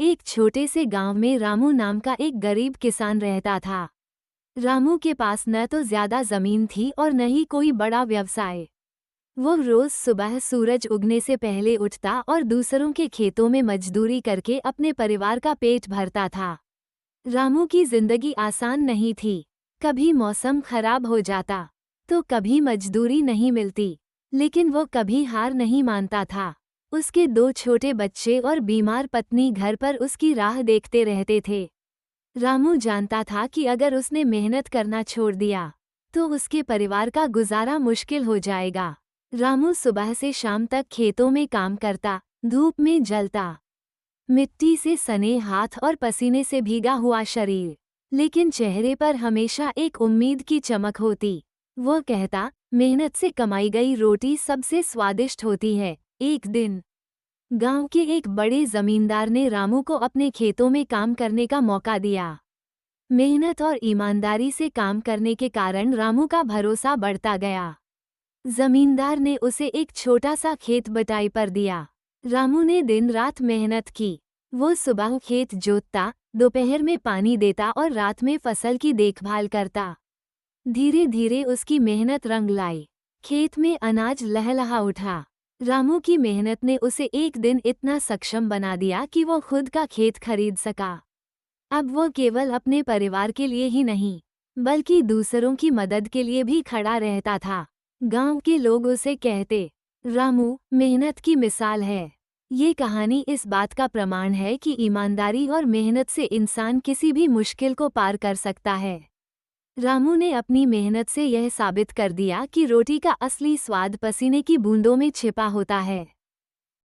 एक छोटे से गांव में रामू नाम का एक गरीब किसान रहता था। रामू के पास न तो ज्यादा जमीन थी और न ही कोई बड़ा व्यवसाय। वो रोज सुबह सूरज उगने से पहले उठता और दूसरों के खेतों में मजदूरी करके अपने परिवार का पेट भरता था। रामू की जिंदगी आसान नहीं थी। कभी मौसम खराब हो जाता तो कभी मजदूरी नहीं मिलती, लेकिन वो कभी हार नहीं मानता था। उसके 2 छोटे बच्चे और बीमार पत्नी घर पर उसकी राह देखते रहते थे। रामू जानता था कि अगर उसने मेहनत करना छोड़ दिया तो उसके परिवार का गुजारा मुश्किल हो जाएगा। रामू सुबह से शाम तक खेतों में काम करता, धूप में जलता, मिट्टी से सने हाथ और पसीने से भीगा हुआ शरीर, लेकिन चेहरे पर हमेशा एक उम्मीद की चमक होती। वो कहता, मेहनत से कमाई गई रोटी सबसे स्वादिष्ट होती है। एक दिन गांव के एक बड़े जमींदार ने रामू को अपने खेतों में काम करने का मौका दिया। मेहनत और ईमानदारी से काम करने के कारण रामू का भरोसा बढ़ता गया। जमींदार ने उसे एक छोटा सा खेत बटाई पर दिया। रामू ने दिन रात मेहनत की। वो सुबह खेत जोतता, दोपहर में पानी देता और रात में फसल की देखभाल करता। धीरे धीरे उसकी मेहनत रंग लाई। खेत में अनाज लहलहा उठा। रामू की मेहनत ने उसे एक दिन इतना सक्षम बना दिया कि वो खुद का खेत खरीद सका। अब वो केवल अपने परिवार के लिए ही नहीं, बल्कि दूसरों की मदद के लिए भी खड़ा रहता था। गांव के लोग उसे कहते, रामू मेहनत की मिसाल है। ये कहानी इस बात का प्रमाण है कि ईमानदारी और मेहनत से इंसान किसी भी मुश्किल को पार कर सकता है। रामू ने अपनी मेहनत से यह साबित कर दिया कि रोटी का असली स्वाद पसीने की बूंदों में छिपा होता है।